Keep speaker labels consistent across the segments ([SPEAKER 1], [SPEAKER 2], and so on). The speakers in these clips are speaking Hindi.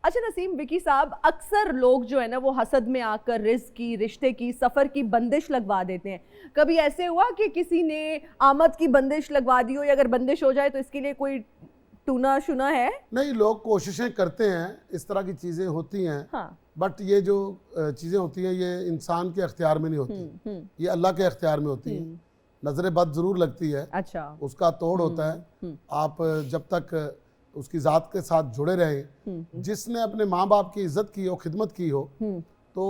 [SPEAKER 1] अच्छा नसीम, विकी साहब, अक्सर लोग जो है ना वो हसद में आकर रिस्क की, रिश्ते की, सफर की बंदिश लगवा देते हैं। कभी ऐसे हुआ कि किसी ने आमद की बंदिश लगवा दी हो, या अगर बंदिश हो जाए तो इसके लिए कोई टूना शुना है?
[SPEAKER 2] नहीं, लोग कोशिशें करते हैं, इस तरह की चीजें होती हैं।
[SPEAKER 1] हाँ।
[SPEAKER 2] बट ये जो चीजें होती हैं ये इंसान के अख्तियार में नहीं होती, ये अल्लाह के अख्तियार में होती है। नजर बद जरूर लगती है,
[SPEAKER 1] अच्छा,
[SPEAKER 2] उसका तोड़ होता है। आप जब तक उसकी ज़ात के साथ जुड़े रहें, जिसने अपने माँ बाप की इज्जत की हो, खिदमत की हो, तो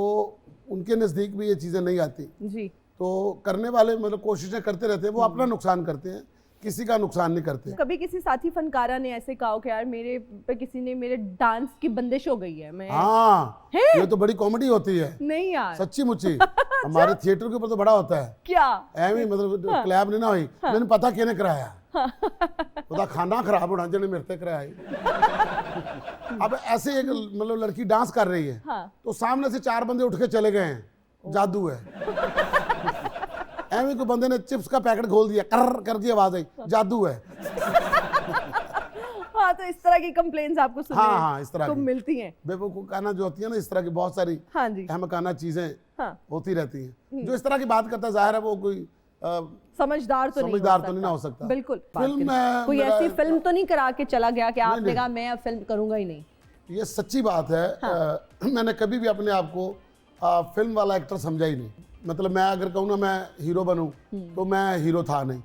[SPEAKER 2] उनके नज़दीक भी ये चीज़ें नहीं आती
[SPEAKER 1] जी।
[SPEAKER 2] तो करने वाले मतलब कोशिशें करते रहते हैं, वो अपना नुकसान करते हैं, किसी का नुकसान नहीं करते।
[SPEAKER 1] कभी किसी साथी फनकारा ने ऐसे कहा कि यार मेरे पे किसी ने मेरे डांस की बंदिश हो गई है, मैं
[SPEAKER 2] हाँ, ये तो बड़ी कॉमेडी होती है।
[SPEAKER 1] नहीं यार,
[SPEAKER 2] सच्ची मुच्ची हमारे थिएटर के ऊपर तो बड़ा होता है।
[SPEAKER 1] क्या
[SPEAKER 2] एवं मतलब क्लैब नहीं ना हुई, मैंने पता किने कराया, ਉਹਦਾ खाना खराब होना जिन्हें मेरे ते कराया। अब ऐसे एक मतलब लड़की डांस कर रही है, तो सामने से 4 बंदे उठ के चले गए हैं, जादू है। एवं कोई बंदे ने चिप्स का पैकेट खोल दिया, कर करके आवाज आई, जादू है।
[SPEAKER 1] हाँ, तो इस तरह की कंप्लेंट्स आपको सुनने
[SPEAKER 2] हाँ, इस तरह
[SPEAKER 1] तो
[SPEAKER 2] की
[SPEAKER 1] मिलती हैं।
[SPEAKER 2] बेवकूफाना जो होती है ना, इस तरह की बहुत सारी
[SPEAKER 1] हाँ जी,
[SPEAKER 2] अहमकाना चीजें
[SPEAKER 1] हाँ,
[SPEAKER 2] होती रहती हैं। जो इस तरह की बात करता है, जाहिर है वो कोई
[SPEAKER 1] समझदार तो
[SPEAKER 2] नहीं हो सकता।
[SPEAKER 1] बिल्कुल।
[SPEAKER 2] फिल्म में
[SPEAKER 1] कोई ऐसी फिल्म तो नहीं करा के चला गया कि आपने कहा मैं अब फिल्म करूंगा ही नहीं?
[SPEAKER 2] ये सच्ची बात है। मैंने कभी भी अपने आप को फिल्म वाला एक्टर समझा ही नहीं। मतलब मैं अगर कहूँ ना मैं हीरो बनूं, तो मैं हीरो था नहीं,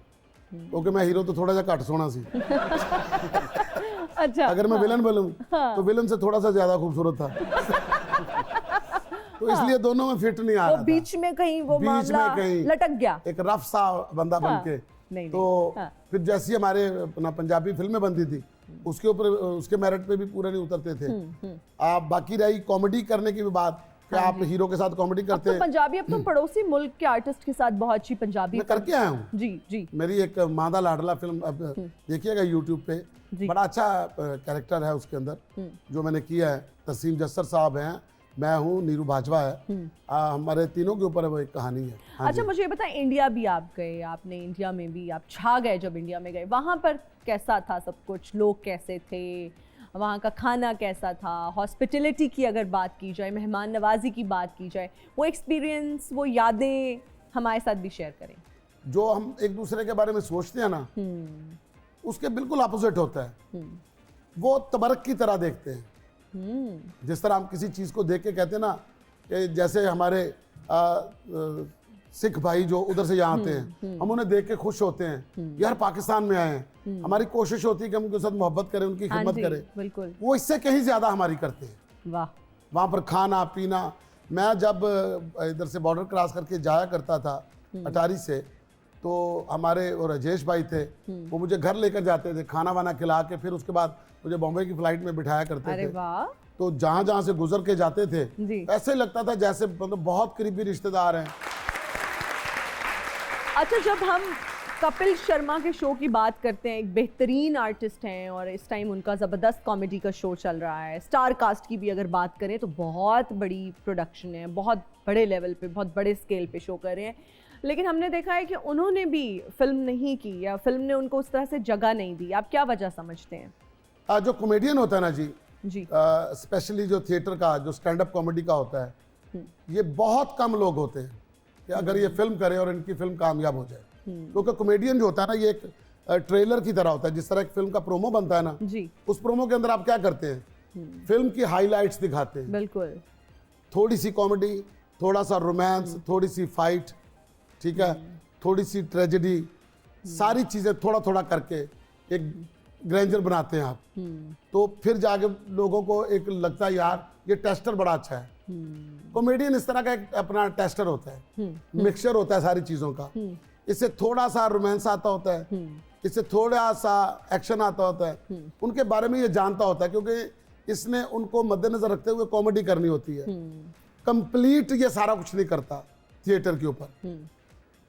[SPEAKER 2] क्योंकि मैं हीरो तो थोड़ा सा घट सोना सी।
[SPEAKER 1] अच्छा,
[SPEAKER 2] अगर मैं विलन बनूं, तो विलन से थोड़ा सा ज्यादा खूबसूरत था। तो इसलिए दोनों में फिट नहीं आ रहा था।
[SPEAKER 1] बीच में कहीं वो मामला लटक गया,
[SPEAKER 2] एक रफ सा बंदा बन के।
[SPEAKER 1] नहीं,
[SPEAKER 2] तो फिर जैसी हमारे अपना पंजाबी फिल्में बनती थी, उसके ऊपर उसके मेरिट पे भी पूरे नहीं उतरते थे। आप बाकी रही कॉमेडी करने की भी बात कि आप हीरो के साथ कॉमेडी करते हैं।
[SPEAKER 1] पंजाबी अब तुम पड़ोसी मुल्क के आर्टिस्ट के साथ बहुत अच्छी पंजाबी
[SPEAKER 2] मैं करके आया हूँ।
[SPEAKER 1] जी जी।
[SPEAKER 2] मेरी एक मादा लाडला फिल्म अब देखिएगा यूट्यूब पे, बड़ा अच्छा कैरेक्टर है उसके अंदर जो मैंने किया है। तसीम जस्सर साहब हैं, मैं हूँ, नीरू बाजवा है, हमारे तीनों के ऊपर वो एक कहानी है।
[SPEAKER 1] अच्छा, मुझे ये बताएं, इंडिया भी आप गए, आपने इंडिया में भी आप छा गए। जब इंडिया में गए, वहाँ पर कैसा था सब कुछ? लोग कैसे थे, वहाँ का खाना कैसा था, हॉस्पिटलिटी की अगर बात की जाए, मेहमान नवाजी की बात की जाए, वो एक्सपीरियंस, वो यादें हमारे साथ भी शेयर करें।
[SPEAKER 2] जो हम एक दूसरे के बारे में सोचते हैं ना, उसके बिल्कुल अपोजिट होता है। वो तबरक की तरह देखते हैं। जिस तरह हम किसी चीज को देख के कहते हैं ना कि जैसे हमारे सिख भाई जो उधर से यहाँ आते हैं, हम उन्हें देख के खुश होते हैं, यार पाकिस्तान में आए हैं। हमारी कोशिश होती है कि हम उनके साथ मोहब्बत करें, उनकी खिदमत करें।
[SPEAKER 1] बिल्कुल।
[SPEAKER 2] वो इससे कहीं ज्यादा हमारी करते हैं।
[SPEAKER 1] वाह।
[SPEAKER 2] वहाँ पर खाना पीना, मैं जब इधर से बॉर्डर क्रॉस करके जाया करता था अटारी से, तो हमारे वो राजेश भाई थे, वो मुझे घर लेकर जाते थे, खाना वाना खिला के, फिर उसके बाद मुझे बॉम्बे की फ्लाइट में बिठाया करते थे।
[SPEAKER 1] अरे वाह।
[SPEAKER 2] तो जहाँ जहाँ से गुजर के जाते थे, ऐसे लगता था जैसे मतलब बहुत करीबी रिश्तेदार हैं।
[SPEAKER 1] अच्छा, जब हम कपिल शर्मा के शो की बात करते हैं, एक बेहतरीन आर्टिस्ट हैं और इस टाइम उनका ज़बरदस्त कॉमेडी का शो चल रहा है। स्टार कास्ट की भी अगर बात करें तो बहुत बड़ी प्रोडक्शन है, बहुत बड़े लेवल पे, बहुत बड़े स्केल पे शो कर रहे हैं। लेकिन हमने देखा है कि उन्होंने भी फिल्म नहीं की, या फिल्म ने उनको उस तरह से जगह नहीं दी। आप क्या वजह समझते हैं?
[SPEAKER 2] जो कॉमेडियन होता है ना जी,
[SPEAKER 1] स्पेशली
[SPEAKER 2] जो थिएटर का, जो स्टैंड अप कॉमेडी का होता है, ये बहुत कम लोग होते हैं कि अगर ये फिल्म करे और इनकी फिल्म कामयाब हो जाए। क्योंकि कॉमेडियन जो होता है ना, ये एक ट्रेलर की तरह होता है। जिस तरह एक फिल्म का प्रोमो बनता है ना
[SPEAKER 1] जी,
[SPEAKER 2] उस प्रोमो के अंदर आप क्या करते हैं, फिल्म की हाईलाइट्स दिखाते हैं।
[SPEAKER 1] बिल्कुल।
[SPEAKER 2] थोड़ी सी कॉमेडी, थोड़ा सा रोमांस, थोड़ी सी फाइट, ठीक है, थोड़ी सी ट्रेजेडी, सारी चीजें थोड़ा थोड़ा करके एक ग्रैंजर बनाते हैं आप। तो फिर जाके लोगों को एक लगता है यार ये टेस्टर बड़ा अच्छा है। कॉमेडियन इस तरह का एक अपना टेस्टर होता है, मिक्सचर होता है सारी चीजों का। इससे थोड़ा सा रोमांस आता होता है, इससे थोड़ा सा एक्शन आता होता है, उनके बारे में ये जानता होता है, क्योंकि इसने उनको मद्देनजर रखते हुए कॉमेडी करनी होती है। कंप्लीट ये सारा कुछ नहीं करता थिएटर के ऊपर।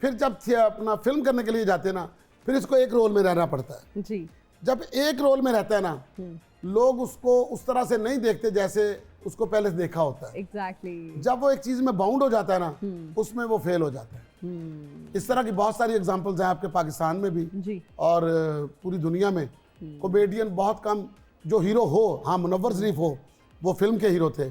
[SPEAKER 2] फिर जब अपना फिल्म करने के लिए जाते हैं ना, फिर इसको एक रोल में रहना पड़ता है
[SPEAKER 1] जी।
[SPEAKER 2] जब एक रोल में रहता है ना, लोग उसको उस तरह से नहीं देखते जैसे उसको पहले से देखा होता है।
[SPEAKER 1] एग्जैक्टली।
[SPEAKER 2] जब वो एक चीज में बाउंड हो जाता है ना, उसमें वो फेल हो जाता है। इस तरह की बहुत सारी एग्जांपल्स हैं आपके पाकिस्तान में भी
[SPEAKER 1] जी,
[SPEAKER 2] और पूरी दुनिया में। कॉमेडियन बहुत कम जो हीरो हो, हाँ मुनव्वर शरीफ हो, वो फिल्म के हीरो थे।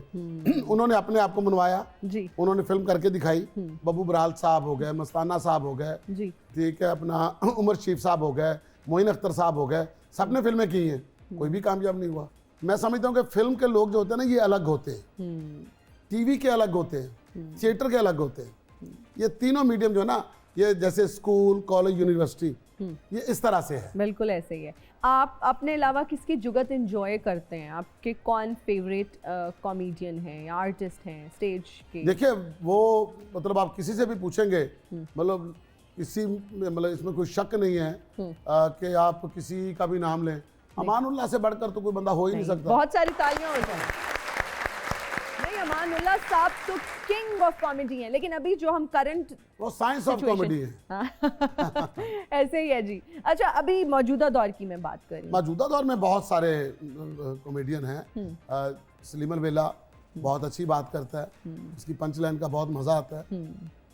[SPEAKER 2] उन्होंने अपने आप को मनवाया
[SPEAKER 1] जी
[SPEAKER 2] उन्होंने फिल्म करके दिखाई। बब्बू बराल साहब हो गए, मस्ताना साहब हो गए,
[SPEAKER 1] जी
[SPEAKER 2] ठीक है, अपना उमर शरीफ साहब हो गए, मोइन अख्तर साहब हो गए, सबने फिल्में की हैं, कोई भी कामयाब नहीं हुआ। मैं समझता हूँ कि फिल्म के लोग जो होते हैं ना ये अलग होते हैं, टीवी के अलग होते हैं, थिएटर के अलग होते हैं। ये तीनों मीडियम जो है ना, ये जैसे स्कूल, कॉलेज, यूनिवर्सिटी, ये इस तरह से है।
[SPEAKER 1] बिल्कुल ऐसे ही है। आप अपने अलावा किसकी जुगत एंजॉय करते हैं? आपके कौन फेवरेट कॉमेडियन हैं या आर्टिस्ट हैं स्टेज के?
[SPEAKER 2] देखिए वो मतलब आप किसी से भी पूछेंगे, मतलब किसी मतलब इसमें कोई शक नहीं है कि आप किसी का भी नाम लें, अमानुल्लाह से बढ़कर तो कोई बंदा हो ही नहीं सकता।
[SPEAKER 1] बहुत सारी तालियां हो जाए। नहीं, अमानुल्लाह साहब तो किंग ऑफ कॉमेडी हैं, लेकिन अभी जो हम करंट
[SPEAKER 2] वो साइंस ऑफ कॉमेडी है।
[SPEAKER 1] ऐसे ही है जी। अच्छा, अभी मौजूदा दौर की मैं बात करूं,
[SPEAKER 2] मौजूदा दौर में बहुत सारे कॉमेडियन हैं। सलीम अलवेला बहुत अच्छी बात करता है, उसकी पंच लाइन का बहुत मज़ा आता है।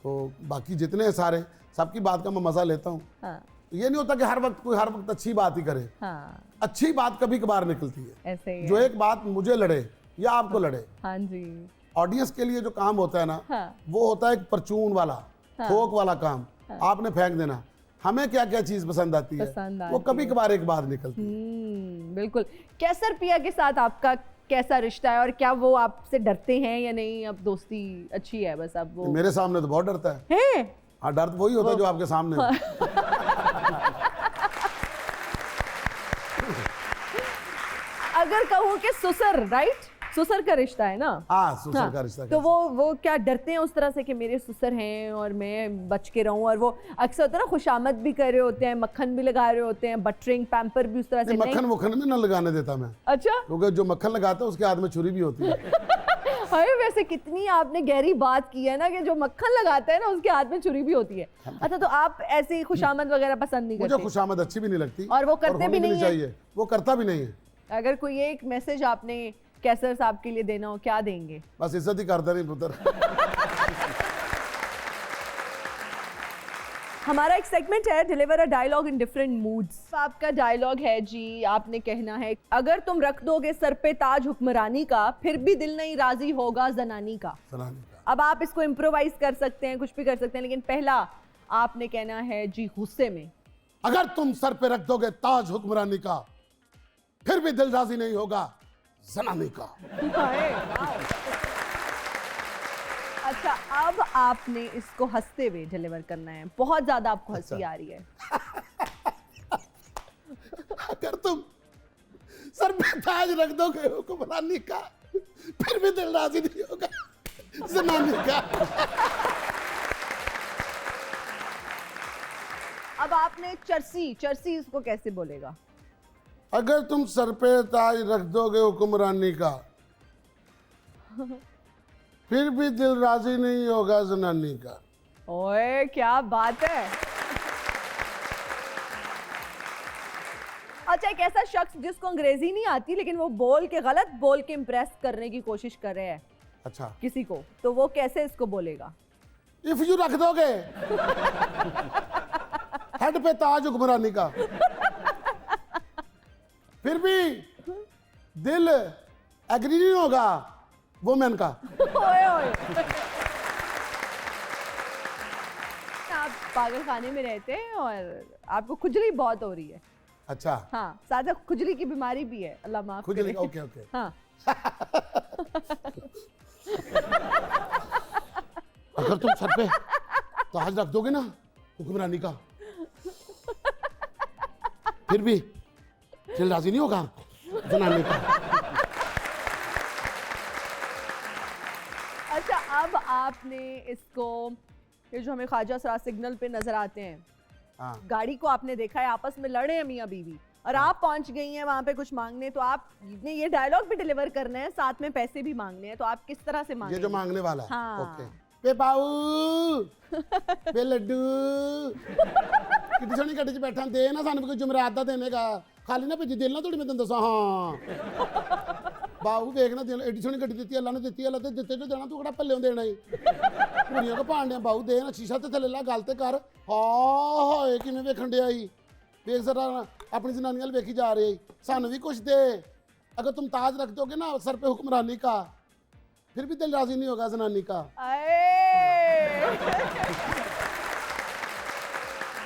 [SPEAKER 2] तो बाकी जितने हैं सारे, सबकी बात का मैं मज़ा लेता हूँ।
[SPEAKER 1] हाँ,
[SPEAKER 2] ये नहीं होता कि हर वक्त कोई हर वक्त अच्छी बात ही करे।
[SPEAKER 1] हाँ,
[SPEAKER 2] अच्छी बात कभी कभार निकलती है।
[SPEAKER 1] ऐसे ही
[SPEAKER 2] जो
[SPEAKER 1] है।
[SPEAKER 2] एक बात मुझे लड़े या आपको लड़े,
[SPEAKER 1] हाँ जी,
[SPEAKER 2] ऑडियंस के लिए जो काम होता है ना,
[SPEAKER 1] हाँ,
[SPEAKER 2] वो होता है एक परचून वाला, थोक वाला काम। आपने फेंक देना। हमें क्या क्या चीज पसंद आती है,
[SPEAKER 1] पसंद
[SPEAKER 2] वो
[SPEAKER 1] आती
[SPEAKER 2] कभी कभार एक बार निकलती है।
[SPEAKER 1] बिल्कुल। कैसर पिया के साथ आपका कैसा रिश्ता है और क्या वो आपसे डरते हैं या नहीं? अब दोस्ती अच्छी है, बस अब वो
[SPEAKER 2] मेरे सामने तो बहुत डरता है।
[SPEAKER 1] है।
[SPEAKER 2] हाँ, डर तो वही होता है जो आपके सामने हो।
[SPEAKER 1] अगर कहूँ कि सुसर, राइट, सुसर का रिश्ता है ना?
[SPEAKER 2] हाँ, सुसर
[SPEAKER 1] हाँ,
[SPEAKER 2] का रिश्ता
[SPEAKER 1] तो वो क्या डरते हैं उस तरह से कि मेरे सुसर हैं और मैं बच के रहूं? और वो अक्सर होता है ना, खुशामद भी कर रहे होते हैं, मक्खन भी लगा रहे होते हैं, बटरिंग पैम्पर भी उस तरह से
[SPEAKER 2] मक्खन वक्खन में ना लगाने देता मैं,
[SPEAKER 1] अच्छा,
[SPEAKER 2] क्योंकि जो मक्खन लगाता है उसके हाथ में छुरी भी होती है।
[SPEAKER 1] हाय, वैसे कितनी आपने गहरी बात की है ना कि जो मक्खन लगाता है ना उसके हाथ में छुरी भी होती है। अच्छा, तो आप ऐसे खुशामद वगैरह पसंद नहीं
[SPEAKER 2] मुझे
[SPEAKER 1] करते?
[SPEAKER 2] खुशामद अच्छी भी नहीं लगती
[SPEAKER 1] और वो करते
[SPEAKER 2] होनी
[SPEAKER 1] भी नहीं है।
[SPEAKER 2] चाहिए, वो करता भी नहीं है।
[SPEAKER 1] अगर कोई एक मैसेज आपने कैसर साहब के लिए देना हो, क्या देंगे?
[SPEAKER 2] बस इज्जत ही करता नहीं पुत्र।
[SPEAKER 1] हमारा एक सेगमेंट है deliver a dialogue in different moods. आपका डायलॉग है जी, आपने कहना है, अगर तुम रख दोगे सर पे ताज हुक्मरानी का, फिर भी दिल नहीं राजी होगा जनानी का। अब आप इसको इम्प्रोवाइज कर सकते हैं, कुछ भी कर सकते हैं, लेकिन पहला आपने कहना है जी गुस्से में,
[SPEAKER 2] अगर तुम सर पे रख दोगे ताज हुक्मरानी का, फिर भी दिल राजी नहीं होगा जनानी का।
[SPEAKER 1] अच्छा, अब आपने इसको हंसते हुए डिलीवर करना है। बहुत ज्यादा आपको हंसी आ रही है।
[SPEAKER 2] अगर तुम सर पे ताज रख दोगे हुक्मरानी का, फिर भी दिल राजी नहीं होगा जनानी का।
[SPEAKER 1] अब आपने चर्सी, चर्सी इसको कैसे बोलेगा?
[SPEAKER 2] अगर तुम सर पे ताज रख दोगे हुक्मरानी का, फिर भी दिल राजी नहीं होगा जनानी का।
[SPEAKER 1] ओए, क्या बात है। अच्छा, एक ऐसा शख्स जिसको अंग्रेजी नहीं आती लेकिन वो बोल के, गलत बोल के इम्प्रेस करने की कोशिश कर रहे हैं
[SPEAKER 2] अच्छा,
[SPEAKER 1] किसी को, तो वो कैसे इसको बोलेगा?
[SPEAKER 2] इफ यू रख दोगे हेड पे ताज हुक्मरानी का, फिर भी दिल एग्री नहीं होगा वुमेन का।
[SPEAKER 1] ओए ओए। आप पागल खाने में रहते हैं और आपको खुजली बहुत हो रही है।
[SPEAKER 2] अच्छा,
[SPEAKER 1] हाँ, साथ में खुजली की बीमारी भी है, अल्लाह माफ
[SPEAKER 2] खुजली,
[SPEAKER 1] करे।
[SPEAKER 2] Okay okay.
[SPEAKER 1] हाँ।
[SPEAKER 2] अगर तुम सर पे ताज रख दोगे ना हुक्मरानी का, फिर भी दिल राजी नहीं होगा जनानी का।
[SPEAKER 1] अच्छा, अब आपने इसको, ये जो हमें ख्वाजा सराज सिग्नल पे नजर आते हैं,
[SPEAKER 2] हाँ,
[SPEAKER 1] गाड़ी को आपने देखा है, आपस में लड़े हैं मियाँ बीवी और आप पहुंच गई हैं वहां पे कुछ मांगने, तो आपने ये डायलॉग भी डिलीवर करना है, साथ में पैसे भी मांगने हैं, तो आप किस तरह से
[SPEAKER 2] ये
[SPEAKER 1] मांगेंगे?
[SPEAKER 2] जो मांगने वाला है,
[SPEAKER 1] हाँ।
[SPEAKER 2] ओके। पे बाऊ पे लड्डू कितनी सोनी गड्डी च बैठा, दे ना सानू कोई जुमरात दा देने का, खाली ना भेजी, दिल ना थोड़ी मैं तेन दसा। हाँ बाऊ देख ना, दिल एडी सोनी गड्डी दी अल्लाह ने दी, अल्लाह ते दिते जो देना, तू कड़ा पल्ले देना ही कुड़ियां को भांडे। बाऊ दे ना, शीशा ते थले ला, गल ते कर। हाय किवें वेखण डिया ही, देख जरा अपनी जनानियां वेखी जा रही, सानू भी कुछ दे। अगर तुम ताज रख दोगे ना सर पे हुक्मरानी का, फिर भी दिल राजी नहीं होगा जनानी का।
[SPEAKER 1] आए